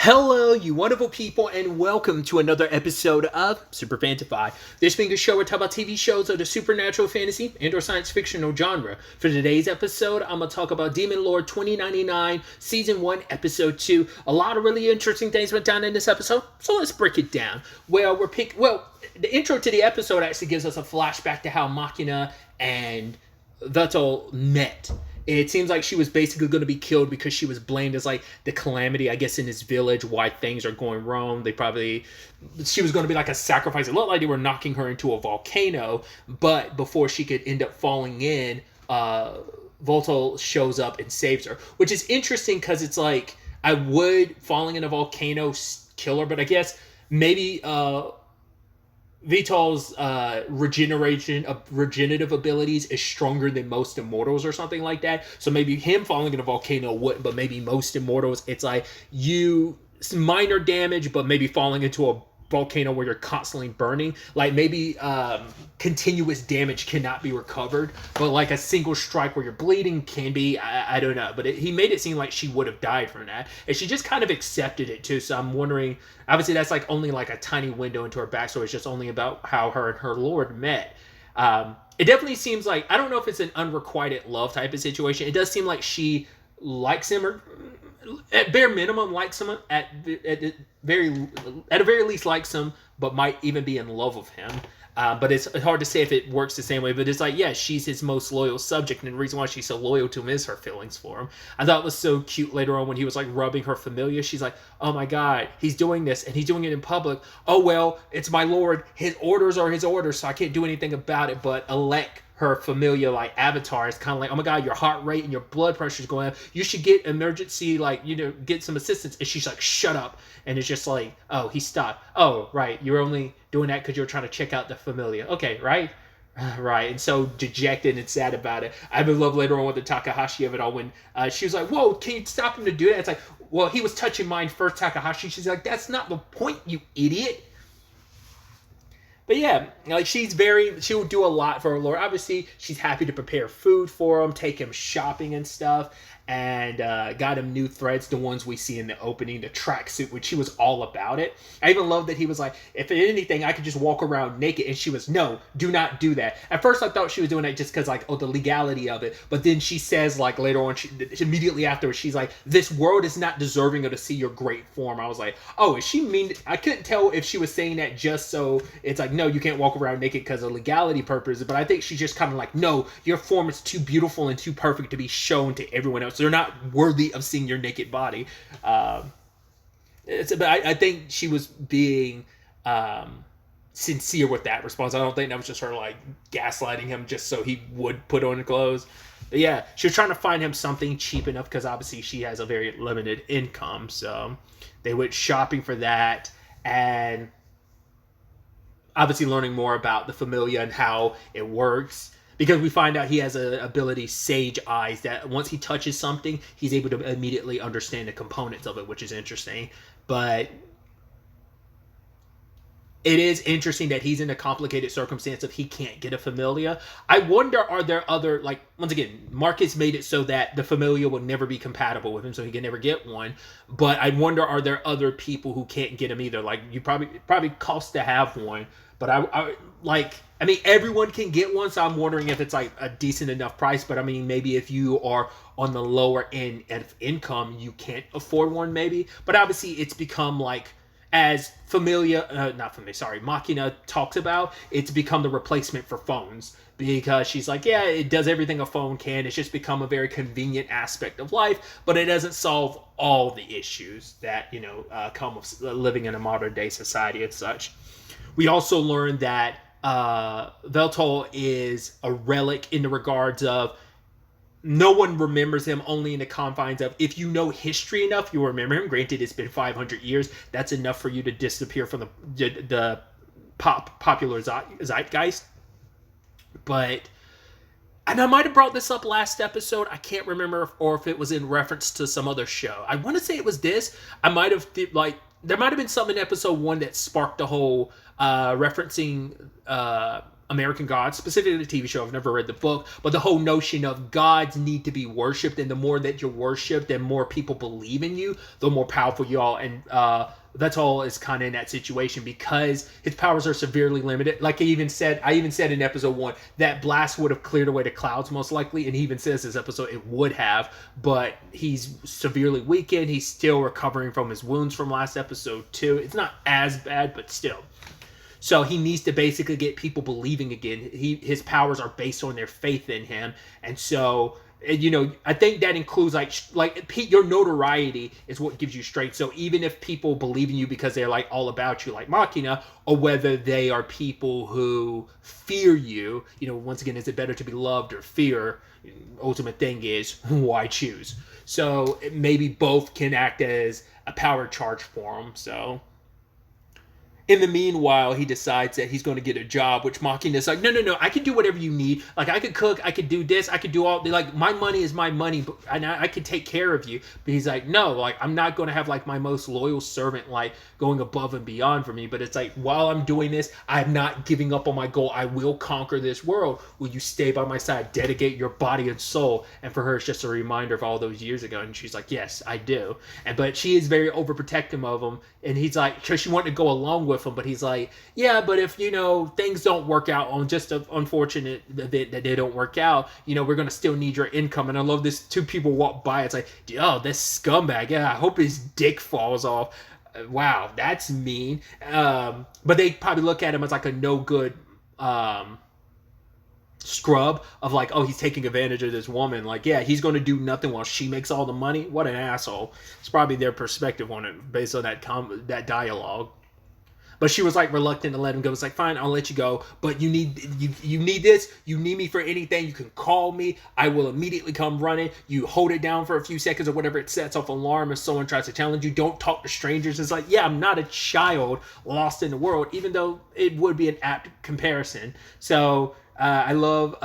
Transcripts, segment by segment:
Hello, you wonderful people, and welcome to another episode of SuperFantaFi. This being a show where we talk about TV shows of the supernatural, fantasy, and/or science fictional genre. For today's episode, I'm going to talk about Demon Lord 2099, Season 1, Episode 2. A lot of really interesting things went down in this episode, so let's break it down. The intro to the episode actually gives us a flashback to how Machina and Vassals met. It seems like she was basically going to be killed because she was blamed as like the calamity, I guess, in this village, why things are going wrong. She was going to be like a sacrifice. It looked like they were knocking her into a volcano, but before she could end up falling in, Voltal shows up and saves her, which is interesting because it's like, falling in a volcano kill her, but I guess maybe, Vital's regenerative abilities is stronger than most immortals or something like that. So maybe him falling in a volcano wouldn't, but maybe most immortals, it's like minor damage, but maybe falling into a volcano where you're constantly burning. Like maybe continuous damage cannot be recovered, but like a single strike where you're bleeding can be. I don't know, but he made it seem like she would have died from that, and she just kind of accepted it too. So I'm wondering, obviously that's like only like a tiny window into her backstory. It's just only about how her and her lord met. It definitely seems like, I don't know if it's an unrequited love type of situation. It does seem like she likes him, or at bare minimum likes him, at a very least likes him, but might even be in love with him. But it's hard to say if it works the same way. But it's like, yeah, she's his most loyal subject, and the reason why she's so loyal to him is her feelings for him. I thought it was so cute later on when he was like rubbing her familiar. She's like, oh my god, he's doing this, and he's doing it in public. Oh well, it's my lord. His orders are his orders, so I can't do anything about it. But elect her familiar, like, avatar is kind of like, oh my god, your heart rate and your blood pressure is going up. You should get emergency, get some assistance. And she's like, shut up. And it's just like, oh, he stopped. Oh, right, you're only doing that because you're trying to check out the familiar. Okay, right? Right, and so dejected and sad about it. I would love later on with the Takahashi of it all when she was like, whoa, can you stop him to do that? It's like, well, he was touching mine first, Takahashi. She's like, that's not the point, you idiot. But yeah, like she'll do a lot for her lord. Obviously, she's happy to prepare food for him, take him shopping and stuff, and got him new threads, the ones we see in the opening, the tracksuit, which she was all about it. I even love that he was like, if anything, I could just walk around naked, and she was, no, do not do that. At first, I thought she was doing that just because, like, the legality of it, but then she says, like, later on, immediately afterwards, she's like, this world is not deserving of to see your great form. I was like, oh, is she mean? I couldn't tell if she was saying that just so it's like, no, you can't walk around naked because of legality purposes, but I think she's just kind of like, no, your form is too beautiful and too perfect to be shown to everyone else. They're not worthy of seeing your naked body. I think she was being sincere with that response. I don't think that was just her like gaslighting him just so he would put on clothes. But yeah, she was trying to find him something cheap enough because obviously she has a very limited income. So they went shopping for that, and obviously learning more about the familia and how it works. Because we find out he has an ability, Sage Eyes, that once he touches something, he's able to immediately understand the components of it, which is interesting. But it is interesting that he's in a complicated circumstance of he can't get a familia. I wonder, are there other, like, once again, Marcus made it so that the familia will never be compatible with him, so he can never get one. But I wonder, are there other people who can't get him either? Like, you probably costs to have one. But I mean, everyone can get one, so I'm wondering if it's like a decent enough price. But I mean, maybe if you are on the lower end of income, you can't afford one, maybe. But obviously, it's become like, as Machina talks about, it's become the replacement for phones. Because she's like, yeah, it does everything a phone can. It's just become a very convenient aspect of life, but it doesn't solve all the issues that, come with living in a modern day society and such. We also learned that Veltol is a relic in the regards of no one remembers him, only in the confines of, if you know history enough, you'll remember him. Granted, it's been 500 years. That's enough for you to disappear from the popular zeitgeist. And I might have brought this up last episode. I can't remember if it was in reference to some other show. I want to say it was this. I might have, there might have been something in episode 1 that sparked the whole referencing American gods, specifically the TV show. I've never read the book, but the whole notion of gods need to be worshipped, and the more that you're worshipped, and more people believe in you, the more powerful you are. And Vassal is kind of in that situation because his powers are severely limited. Like I even said in episode 1 that blast would have cleared away the clouds most likely, and he even says this episode it would have, but he's severely weakened. He's still recovering from his wounds from last episode too. It's not as bad, but still. So he needs to basically get people believing again. His powers are based on their faith in him, and so I think that includes like your notoriety is what gives you strength. So even if people believe in you because they're like all about you, like Machina, or whether they are people who fear you, once again, is it better to be loved or fear? Ultimate thing is why choose. So maybe both can act as a power charge for him. So. In the meanwhile, he decides that he's going to get a job, which Machina's like, no, I can do whatever you need. Like, I could cook, I could do this, I could do all, like, my money is my money, and I could take care of you. But he's like, no, like, I'm not going to have, like, my most loyal servant, like, going above and beyond for me. But it's like, while I'm doing this, I'm not giving up on my goal. I will conquer this world. Will you stay by my side, dedicate your body and soul? And for her, it's just a reminder of all those years ago. And she's like, yes, I do. But she is very overprotective of him. And he's like, because she wanted to go along with him, but he's like, yeah, but if, things don't work out on just an unfortunate event that they don't work out, we're going to still need your income. And I love this. 2 people walk by. It's like, oh, this scumbag. Yeah, I hope his dick falls off. Wow, that's mean. But they probably look at him as like a no good scrub of like, oh, he's taking advantage of this woman. Like, yeah, he's going to do nothing while she makes all the money. What an asshole. It's probably their perspective on it based on that dialogue. But she was like reluctant to let him go. It's like, fine, I'll let you go. But you need this. You need me for anything. You can call me. I will immediately come running. You hold it down for a few seconds or whatever. It sets off an alarm if someone tries to challenge you. Don't talk to strangers. It's like, yeah, I'm not a child lost in the world, even though it would be an apt comparison. So I love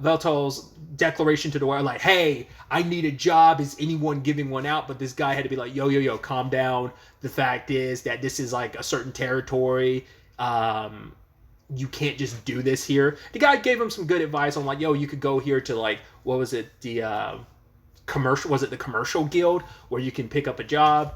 Veltal's declaration to the world, like, hey, I need a job. Is anyone giving one out? But this guy had to be like, yo, calm down. The fact is that this is like a certain territory. You can't just do this here. The guy gave him some good advice on like, yo, you could go here to like, what was it? The commercial, was it the commercial guild where you can pick up a job?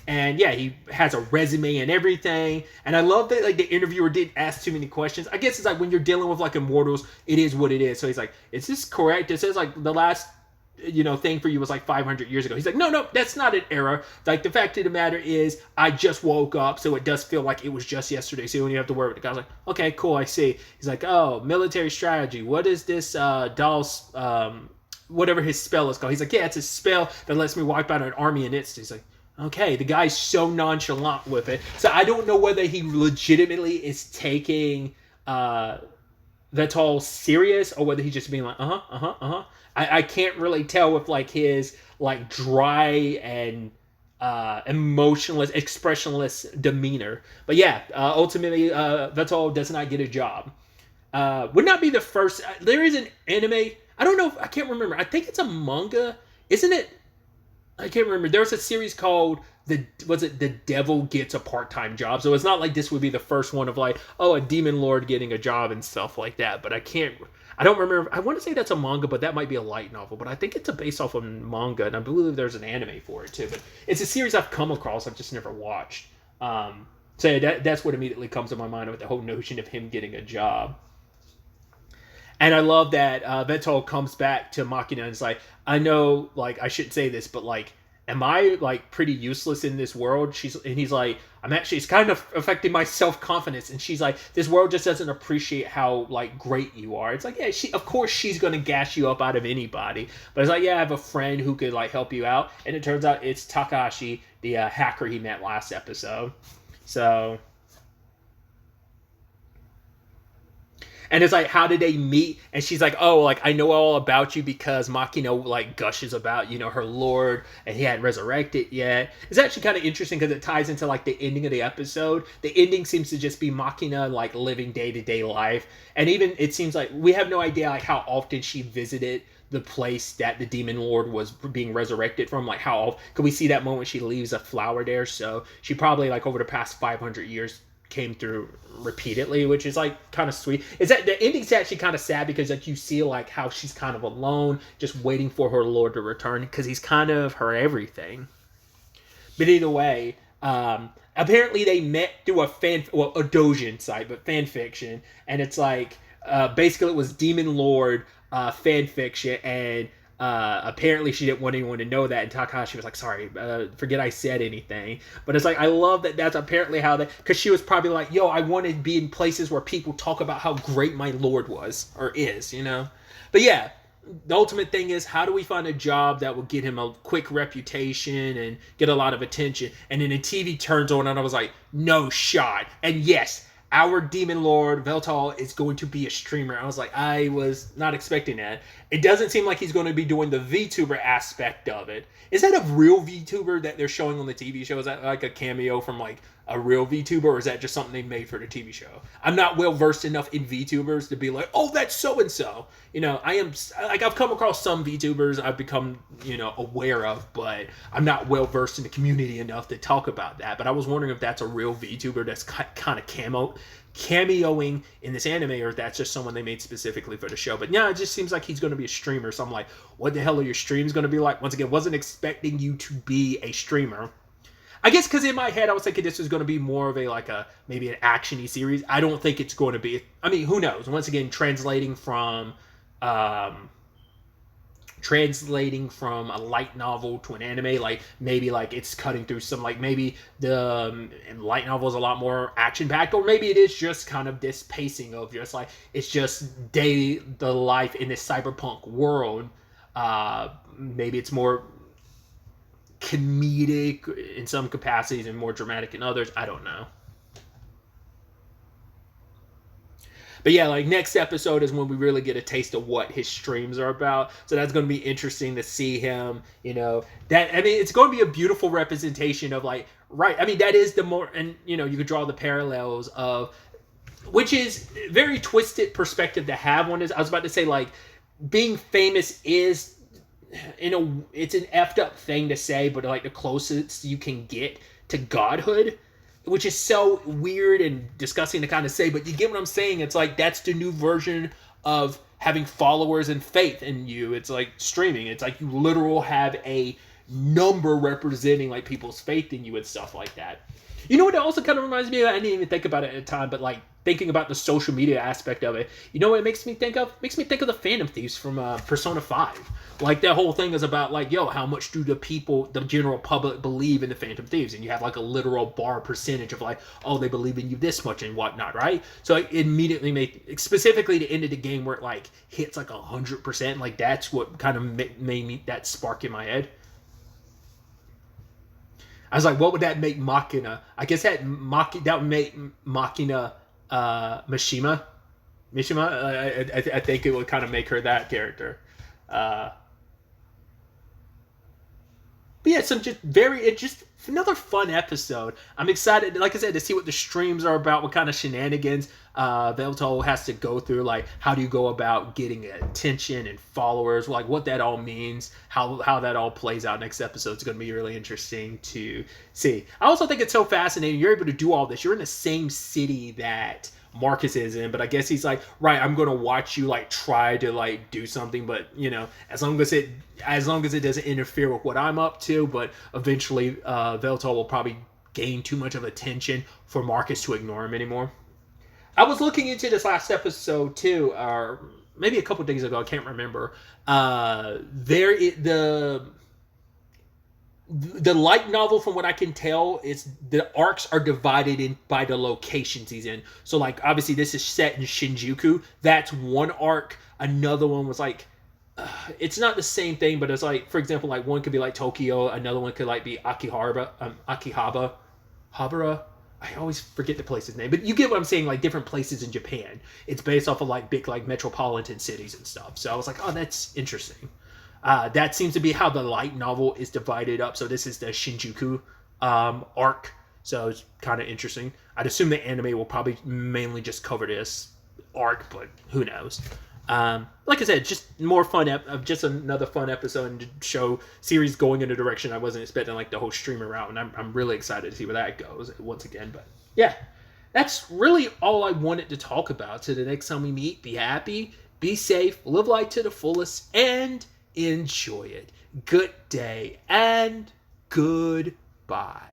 And yeah, he has a resume and everything. And I love that like the interviewer didn't ask too many questions. I guess it's like when you're dealing with like immortals, it is what it is. So he's like, is this correct? It says like the last thing for you was like 500 years ago. He's like, no, that's not an error. Like the fact of the matter is I just woke up, so it does feel like it was just yesterday. So when you have to work with the guy's like, okay, cool, I see. He's like, oh, military strategy. What is this Dal's whatever his spell is called? He's like, yeah, it's a spell that lets me wipe out an army in instant. He's like, okay, the guy's so nonchalant with it. So I don't know whether he legitimately is taking that's all serious or whether he's just being like, I can't really tell with like his like dry and emotionless, expressionless demeanor. But yeah, ultimately, Vassal does not get a job. Would not be the first. There is an anime. I don't know. I can't remember. I think it's a manga. Isn't it? I can't remember. There's a series called The Devil Gets a Part-Time Job. So it's not like this would be the first one of like, oh, a demon lord getting a job and stuff like that. But I don't remember. I want to say that's a manga, but that might be a light novel. But I think it's based off of manga, and I believe there's an anime for it too. But it's a series I've come across. I've just never watched. So yeah, that's what immediately comes to my mind with the whole notion of him getting a job. And I love that Vassal comes back to Machina and is like, I know, like, I shouldn't say this, but, like, am I, like, pretty useless in this world? And he's like, it's kind of affecting my self-confidence. And she's like, this world just doesn't appreciate how, like, great you are. It's like, yeah, of course she's going to gas you up out of anybody. But it's like, yeah, I have a friend who could, like, help you out. And it turns out it's Takashi, the hacker he met last episode. So... And it's like, how did they meet? And she's like, oh, like, I know all about you because Machina, like, gushes about, her lord, and he hadn't resurrected yet. It's actually kind of interesting because it ties into, like, the ending of the episode. The ending seems to just be Machina, like, living day-to-day life. And even, it seems like, we have no idea, like, how often she visited the place that the demon lord was being resurrected from. Like, how often, could we see that moment she leaves a flower there? So she probably, like, over the past 500 years, came through repeatedly, which is like kind of sweet. Is that the ending's actually kind of sad because like you see like how she's kind of alone, just waiting for her lord to return because he's kind of her everything. But either way, apparently they met through a doujin site, but fan fiction, and it's like basically it was Demon Lord fan fiction, and apparently she didn't want anyone to know that, and Takahashi was like, sorry, forget I said anything. But it's like, I love that that's apparently how that, because she was probably like, yo, I want to be in places where people talk about how great my lord was, or is, you know? But yeah, the ultimate thing is, how do we find a job that will get him a quick reputation and get a lot of attention? And then the TV turns on, and I was like, no shot. And yes, our Demon Lord, Veltal, is going to be a streamer. I was like, I was not expecting that. It doesn't seem like he's going to be doing the VTuber aspect of it. Is that a real VTuber that they're showing on the TV show? Is that like a cameo from like a real VTuber, or is that just something they made for the TV show? I'm not well versed enough in VTubers to be like, oh, that's so and so. You know, I am like, I've come across some VTubers I've become, you know, aware of, but I'm not well versed in the community enough to talk about that. But I was wondering if that's a real VTuber that's kind of cameoing in this anime, or if that's just someone they made specifically for the show. But yeah, it just seems like he's going to be a streamer. So I'm like, what the hell are your streams going to be like? Once again, wasn't expecting you to be a streamer. I guess because in my head I was thinking this was going to be more of a like a maybe an action-y series. I don't think it's going to be. I mean, who knows? Once again, translating from a light novel to an anime, like maybe like it's cutting through some, like maybe the light novel is a lot more action packed, or maybe it is just kind of this pacing of just like it's just the life in this cyberpunk world. Maybe it's more comedic in some capacities and more dramatic in others. I don't know. But yeah, like next episode is when we really get a taste of what his streams are about. So that's going to be interesting to see him, you know. That, I mean, it's going to be a beautiful representation of like, right. I mean, that is the more, and you know, you could draw the parallels of, which is very twisted perspective to have on this. I was about to say like being famous is, it's an effed up thing to say, but like the closest you can get to godhood, which is so weird and disgusting to kind of say, but you get what I'm saying. It's like that's the new version of having followers and faith in you. It's like streaming. It's like you literal have a number representing like people's faith in you and stuff like that. You know what it also kind of reminds me of? I didn't even think about it at the time, but like thinking about the social media aspect of it, you know what it makes me think of? It makes me think of the Phantom Thieves from Persona 5. Like that whole thing is about like, yo, how much do the general public believe in the Phantom Thieves? And you have like a literal bar percentage of like, oh, they believe in you this much and whatnot, right? So it immediately made, specifically the end of the game where it like hits like 100%, like that's what kind of made me that spark in my head. I was like, what would that make Machina? I guess that would make Machina Mishima. I think it would kind of make her that character. But yeah, just another fun episode. I'm excited, like I said, to see what the streams are about, what kind of shenanigans Veltal has to go through, like how do you go about getting attention and followers, like what that all means, how that all plays out. Next episode is going to be really interesting to see. I also think it's so fascinating. You're able to do all this. You're in the same city that Marcus is in, but I guess he's like, right, I'm gonna watch you like try to like do something, but you know, as long as it doesn't interfere with what I'm up to. But eventually Veltal will probably gain too much of attention for Marcus to ignore him anymore. I was looking into this last episode too, or maybe a couple days ago, I can't remember. The light novel, from what I can tell, is the arcs are divided in by the locations he's in. So like obviously this is set in Shinjuku. That's one arc. Another one was like it's not the same thing, but it's like, for example, like one could be like Tokyo, another one could like be Akihabara. I always forget the place's name, but you get what I'm saying, like different places in Japan. It's based off of like big like metropolitan cities and stuff. So I was like, oh, that's interesting. That seems to be how the light novel is divided up. So this is the Shinjuku arc. So it's kind of interesting. I'd assume the anime will probably mainly just cover this arc, but who knows? Like I said, just more fun. Just another fun episode and show series going in a direction I wasn't expecting, like the whole streamer route. And I'm really excited to see where that goes once again. But yeah. that's really all I wanted to talk about. To the next time we meet, be happy, be safe, live life to the fullest, and enjoy it. Good day and goodbye.